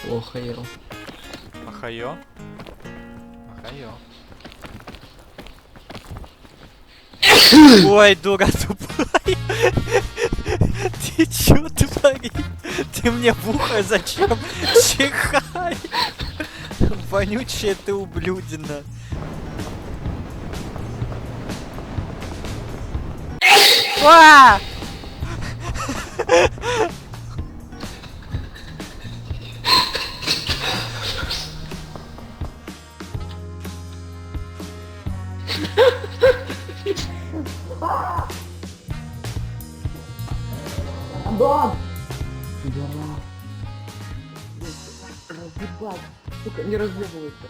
Охайо. Ахайо? Ахайо. Ой, дура тупая. Ты чё творишь? Ты мне в ухо зачем чихай? Вонючая ты ублюдина. А! Разъебать. Сука, не разъебывайся.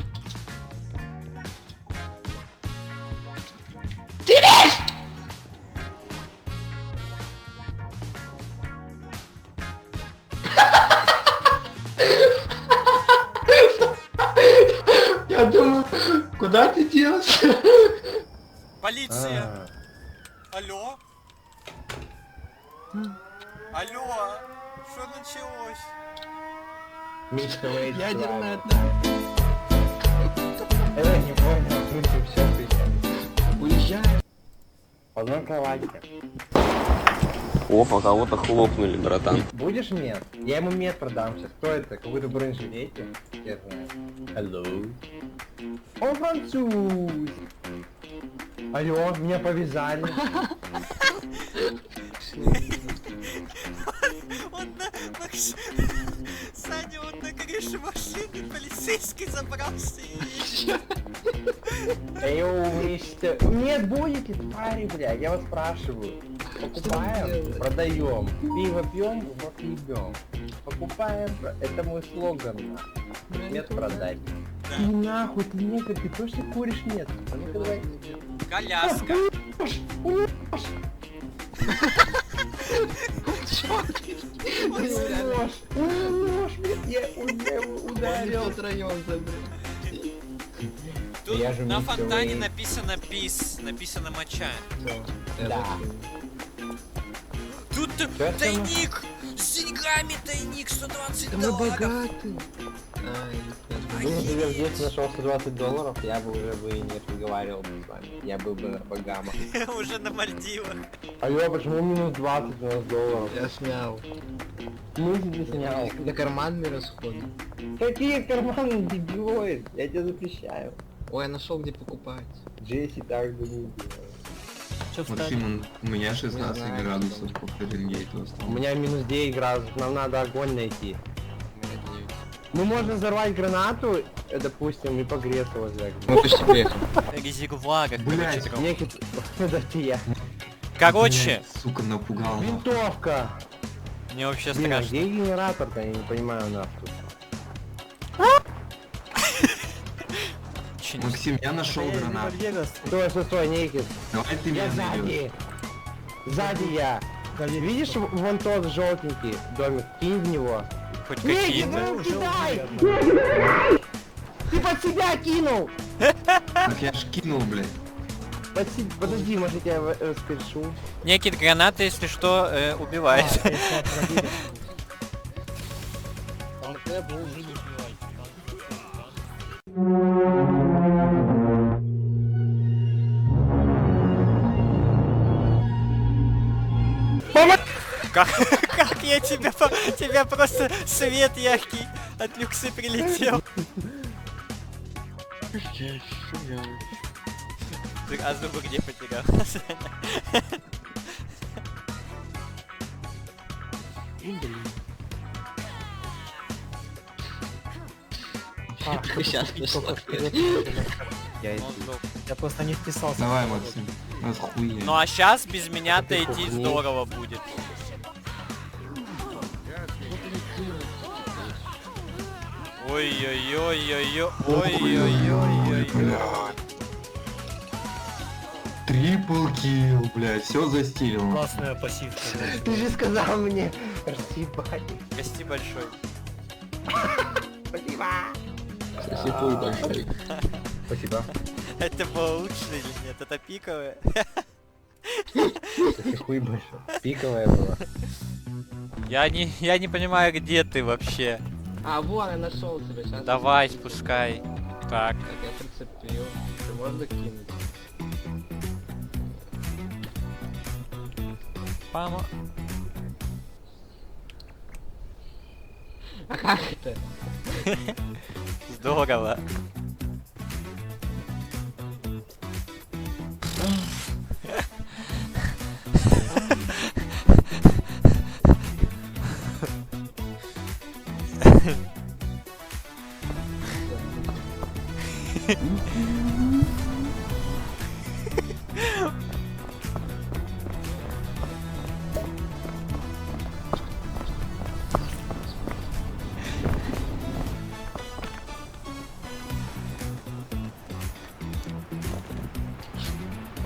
Я думаю, куда ты делся? Полиция! Алло? Алло? Что началось? Ядерная атака. Это не понял, в смысле все ты. Уезжай. В одной кровати. Опа, кого-то хлопнули, братан. Будешь мед? Я ему мед продам сейчас. Кто это? Какой-то бронежилете? Я знаю. Hello. Он француз. Алло, меня повязали. Он на... Саня, он на крышу машины полицейский забрался и... Эй, мистер. Нет, будете, твари, бля, я вас спрашиваю. Покупаем, продаем. Пиво пьем, вот ебем. Покупаем, это мой слоган. Мед продать. Ты нахуй, ты негр, ты точно куришь мед? А ну-ка давай. Коляска. Нож, я ударил. Втроем забрал. Тут Я же на мистер фонтане Уэйн. написано пис, написано моча. Да. Тут Чё тайник! С деньгами тайник, 120 Да мы долларов. богаты. Если бы я в детстве нашел 120 долларов, я бы уже бы и не разговаривал бы с вами. Я был бы на Багамах. Уже на Мальдивах. Алло, почему минус 20 у нас долларов? Я снял. Мы тебе снял. Это карманные расходы. Какие карманы, дебилоид? Я тебя запрещаю. Ой, я нашел где покупать. Джесси так бы не делал. Максим, у меня Не 16 знаю, градусов по Фаренгейту У осталось. меня минус 9 градусов, нам надо огонь найти. Ну можно взорвать гранату, допустим, и погреться возле огня. Мы почти приехали. Резервуарах, Блядь. короче. Некий... Это я. Короче, Блядь, сука, напугал. нахуй. Винтовка! мне вообще Блин, а страшно. где генератор-то? Я не понимаю нас тут. Че не- Максим, я нашел гранату. Стой, Некит. Давай ты Я меня найдешь. сзади. Сзади я. Видишь вон тот желтенький домик? Кинь в него. Хоть Некит, какие-то. ну кидай! Ты под себя кинул! Так я ж кинул, блядь. Подожди, может я тебя спешу. Некий граната, если что, убивает. Как я тебя просто свет яркий от люксы прилетел. А зубы где потерял? Сейчас пришло. Он сдох. Я просто не вписался. Давай, Максим. Охуеть. Ну а сейчас без меня-то Ты идти кухни. здорово будет. Ой-ой-ой-ой-ой-ой-ой-ой. Блядь. Трипл килл, блядь, все застилил. Классная пассивка. Ты же сказал мне разъебать. Гости большой. Спасибо. Сосипуй большой. Спасибо. Это было лучше или нет? Это пиковое. Хуй большой. Пиковая была. Я не понимаю, где ты вообще. А, вон, я нашел тебя, сейчас. Давай, спускай. Так. Так, я прицепил. Ты можно кинуть? Пама. А как это? Здорово.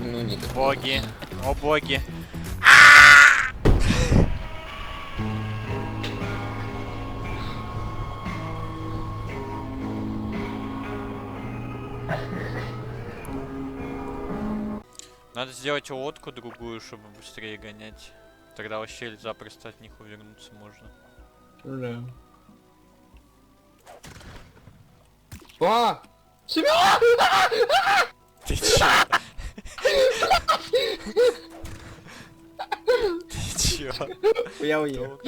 Ну, не Боги. О боги. Надо сделать лодку другую, чтобы быстрее гонять. Тогда вообще запросто от них увернуться можно. Да. О! Семён! Ты чё? Ты чё? Я уехал.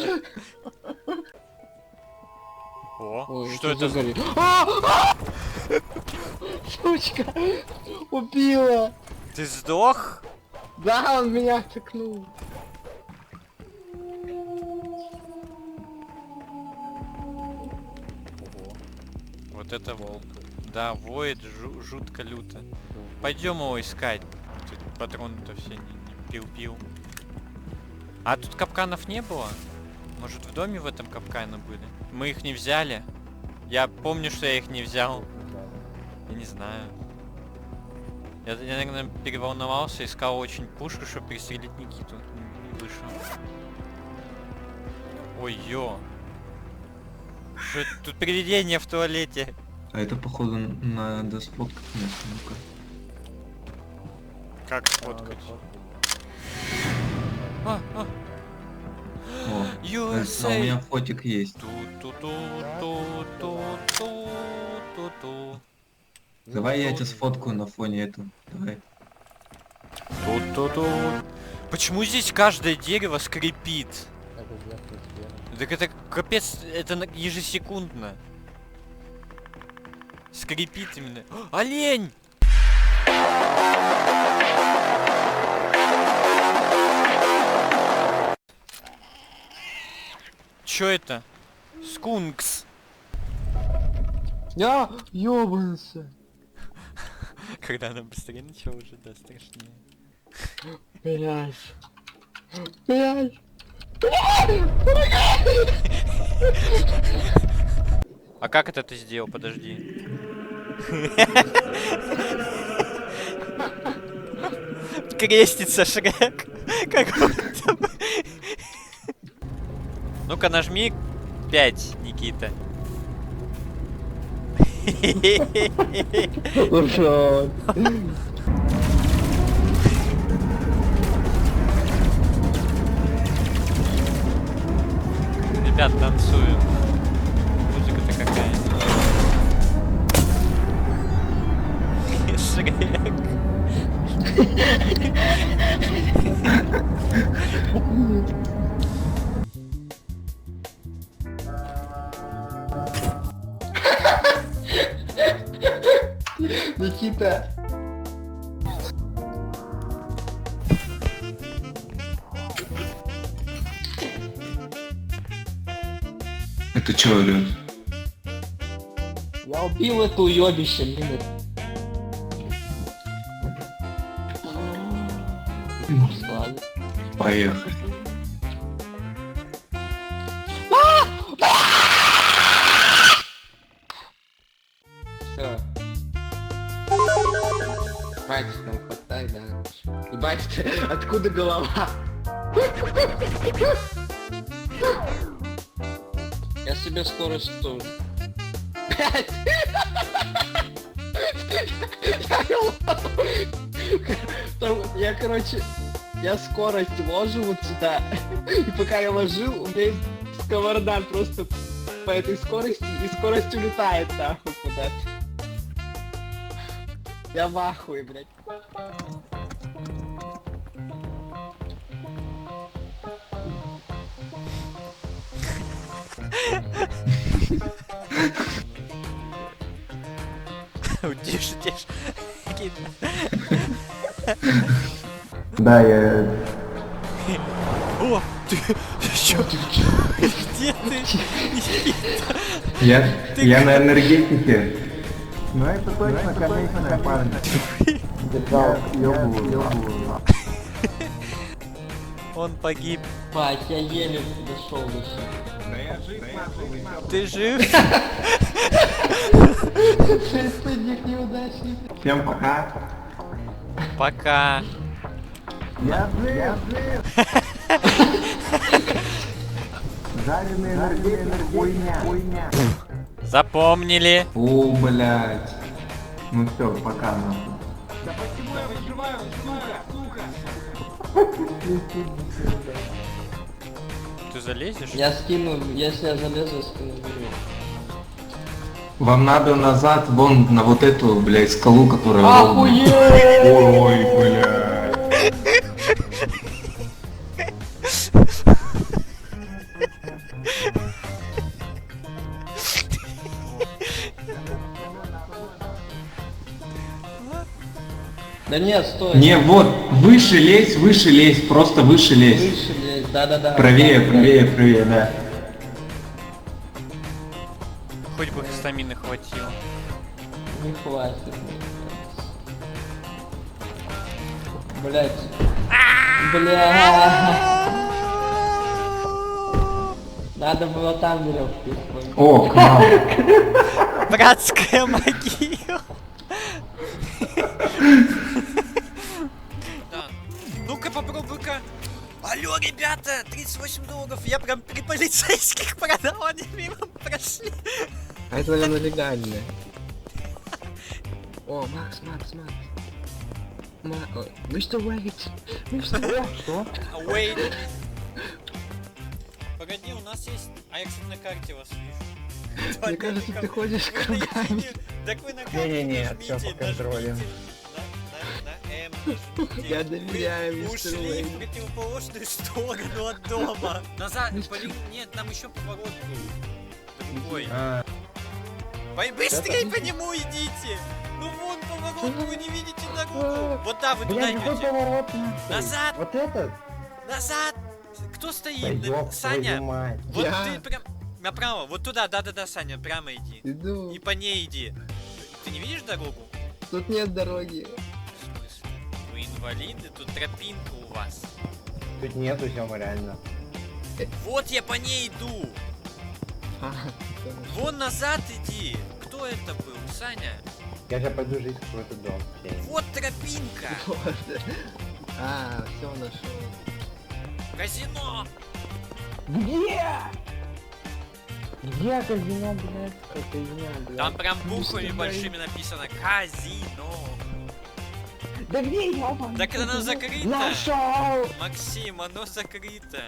О, Ой, что это за... за... Сучка! Убила! Ты сдох? Да, он меня тыкнул. Вот это волк. Да, воет жутко люто. Пойдем его искать. Тут патроны-то все не пил-пил. А тут капканов не было? Может, в доме в этом капканы были? Мы их не взяли? Я помню, что я их не взял. Я не знаю. Я, наверное, переволновался, искал очень пушку, чтобы пристрелить Никиту. Не вышел. Ой-ё. Что это? Тут привидение в туалете. А это походу надо сфоткать место, ну-ка. Как сфоткать? О, а у USA. меня фотик есть. Ту-ту-ту-ту-ту-ту-ту. Давай я тебя сфоткаю на фоне этого. Давай. Ту-ту-ту. Почему здесь каждое дерево скрипит? Так это капец, это ежесекундно. Скрипит именно. О, олень! Чё это? Скункс. Я ёбанулся. Когда она быстрее начала уже, да, страшнее. Блядь. Блядь. А как это ты сделал? Подожди. Крестится Шрек. Как будто бы. Ну-ка нажми 5, Никита. Ушел. Ребят, танцуем. Музыка-то какая. Шрек. Никита. Это чё орёт? Я убил это уёбище, блин. Ладно. Поехали. Всё. Хватит нам хватай, да. Ебать, откуда голова? Я себе скорость тоже. Блять! Я, короче, я скорость ложу вот сюда. И пока я ложил, у меня сковорода просто по этой скорости, и скорость улетает нахуй куда-то. Я в ахуе, блядь. Тише, тише. Да, я... О, ты чё? Где ты? Я на энергетике. Ну это точно конечная парня. Держал, ёбу. Он погиб. Бать, я еле дошел до сюда. Ты жив? Шестодник неудачник. Всем пока. Пока. Я жив. Жареный энергетик, хуйня. Запомнили. О, блядь. Ну все, пока нахуй. Ты залезешь? Я скину, если я залезу, я скину веревку. Вам надо назад, вон на вот эту, блядь, скалу, которая ровная. Ой, блядь. Да нет, стой. Не, вот, выше лезь, просто выше лезь. Выше лезть, да-да-да. Правее, да. Хоть бы стамины хватило. Не хватит. Блять. Бля. Надо было там веревку использовать. О, к нам. Братская могила. Ну-ка попробуй-ка. Алло, ребята, $38. Я прям 3 полицейских продал, они мимо прошли. А это, наверное, легально. О, Макс. Мистер Уэйт. Что? Wait. Погоди, у нас есть... А я, кстати, на карте вас вижу. Мне кажется, ты ходишь кругами. Так вы на карте Не-не-не, нажмите, всё, поконтролим. на М нажмите. Я доверяю Вы мистеру ушли Уэйт. в противоположную сторону от дома. Назад, блин, нет, там еще поворот был. Другой. Быстрее по нему идите. Ну вон поворот, вы не видите дорогу. Вот да, вы туда Блядь, какой идете. поворот нахуй? Назад. Вот этот? Назад. Кто стоит? Да ёб Саня. твою мать. Вот Я. ты прям направо, вот туда, да-да-да, Саня, прямо иди. Иду. И по ней иди. Ты не видишь дорогу? Тут нет дороги. В смысле? Вы инвалиды? Тут тропинка у вас. Тут нету, Сёма, реально. Вот я по ней иду. А, Вон назад иди. Кто это был, Саня? Я же пойду жить в какой-то дом. Вот тропинка. А, все нашел. Казино. Где? Где казино, блядь? Казино, блядь. Там прям буквами большими написано казино. Да где ёбаный? Так оно закрыто. Нашел! Максим, оно закрыто.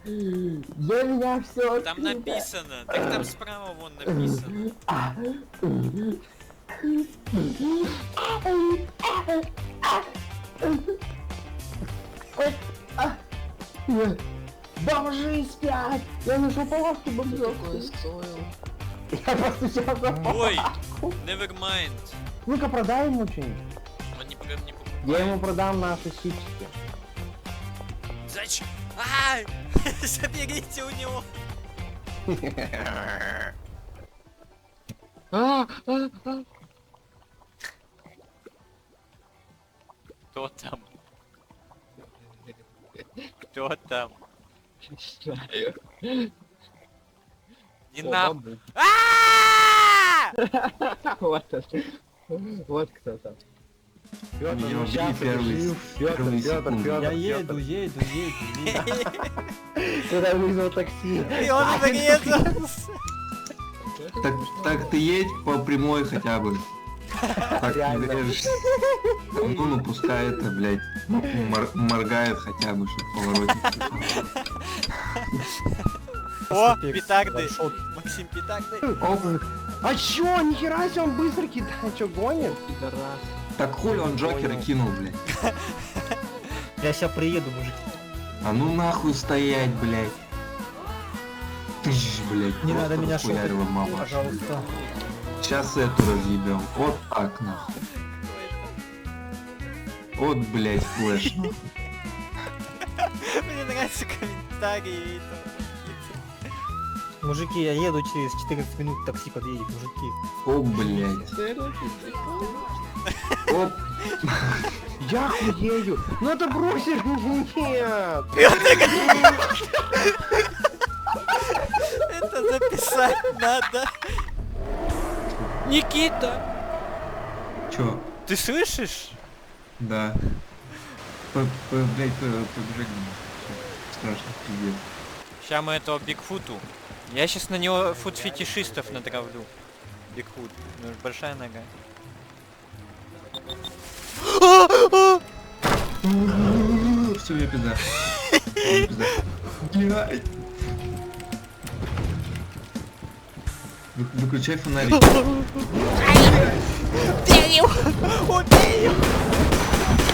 Для меня все. Там написано. Так там справа вон написано. Бомжи спят! Я нашел палатку бомжов. Такое стоил. Я постучал за Ой, палатку. never mind. Ну-ка продай ему что-нибудь. Он не покупает. Я ему продам наши щички. Зачем? Заберите у него. Кто там? Кто там? Не нам. Вот кто там. Пётр, Не, ну убери щас первый- решил. первый секунд. Я еду. Когда вызвал такси. И он врезался. Так ты едь по прямой хотя бы. Так не Реально. врежешься. Ну пускай это, блядь, моргает хотя бы, чтобы поворотник. О, Пикс, петарды. ваншот. Максим, петарды. Оп. А чё, нихера себе он быстро кидает, чё, гонит? Пидорас. Так хули он Джокера Понял. кинул, блядь. Я сейчас приеду, мужик. А ну нахуй стоять, блядь. Тыщ, блядь. Не просто надо меня расхуярила шутить, мамаша, пожалуйста. блядь. Сейчас эту разъебем. Вот так, нахуй. Вот, блядь, флеш. Мне нравятся комментарии этого. Мужики, я еду через 14 минут, такси подъедет, мужики. О, блядь. Оп. Я хуею. Ну это бросишь, нет. Это записать надо. Никита, Чё? ты слышишь? Да. Блядь, побежали. Страшно, пиздец. Сейчас мы этого Бигфуту. Я сейчас на него фуд-фетишистов натравлю. Бигфут. Ну, большая нога. Все, я пизда. Я пизда. Блядь. Выключай фонарик. Убей его! Убей его!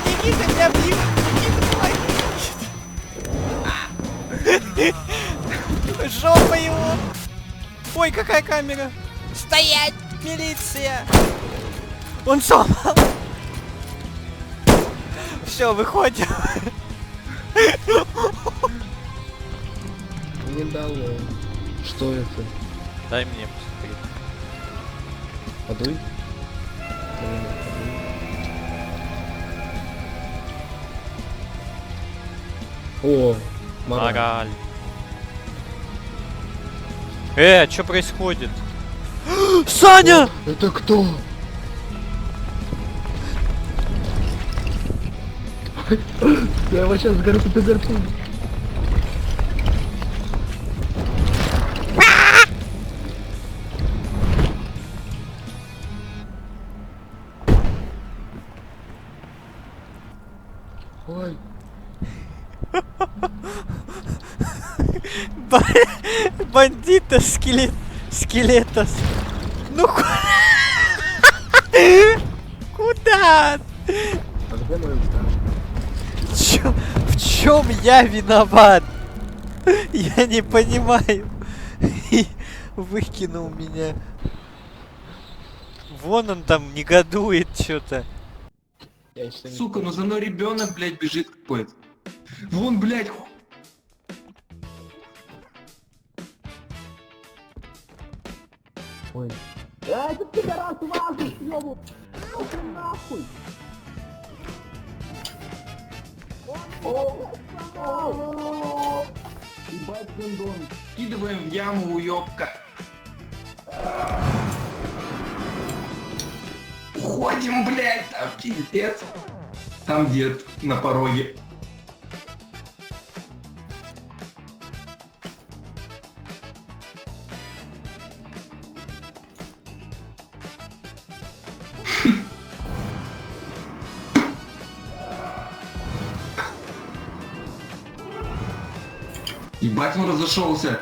Никита, меня бьют! Никита, жопа его! Ой, какая камера! Стоять! Милиция! Он сломал! Все, выходим! Не дало. Что это? Дай мне посмотреть. Подуй. О, мораль. Мораль. Что происходит? Саня! Это кто? Я его сейчас горку пизарпу. Ой, Бандита скелетос. Ну куда? а где мой удар? В чем я виноват? Я не понимаю. И выкинул меня. Вон он там негодует что-то. Я еще не Сука, ну за мной ребенок, блядь, бежит какой-то. Вон, блядь. Ой. Скидываем в яму, уёбка. Уходим, блядь, там пиздец. Там дед на пороге. Ебать, он разошелся.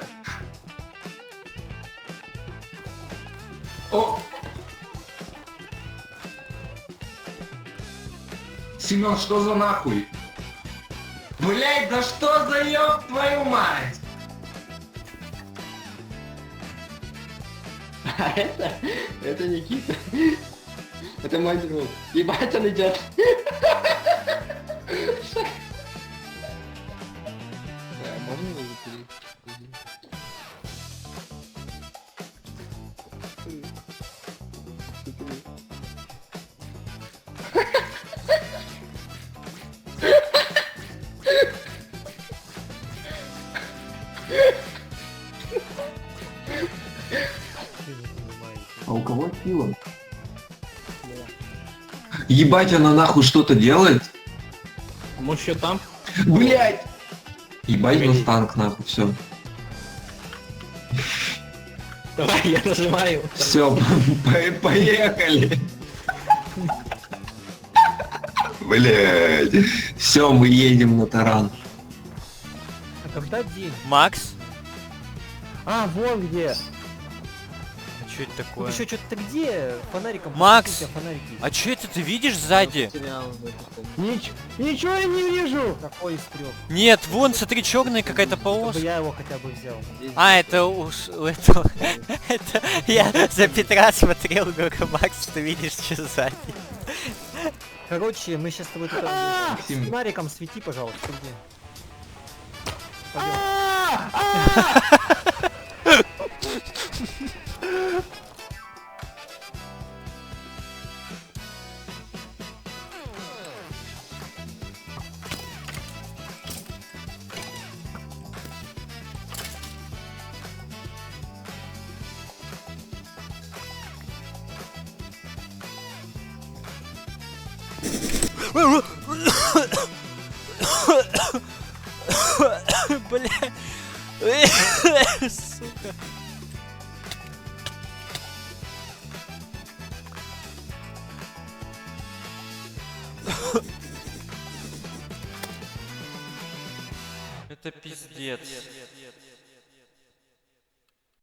О! Семен, что за нахуй? Блять, да что за ёб твою мать? А это Никита. Это мой друг. Ебать, он идет. Да, можно его запилить? А у кого пиво? Ебать, она нахуй что-то делает? Может, еще там? Блять! Ебать, был танк нахуй, все. Давай, я нажимаю. Все, поехали. Блять. Все, мы едем на таран. А когда день? Макс? А, вот где. А что это такое? Еще что-то ты где? Фонариком. Макс! посвети, у тебя фонарики. А что это ты видишь сзади? Ничего я не вижу. Какой из трех? Нет, вон, смотри, черная какая-то Чтобы полоска. я его хотя бы взял. А, это у этого. Это я за Петра смотрел, говорю, Макс, ты видишь, что сзади. Короче, мы сейчас с тобой тут... Максим. Фонариком свети, пожалуйста, ты где? Бля. Сука. Это пиздец.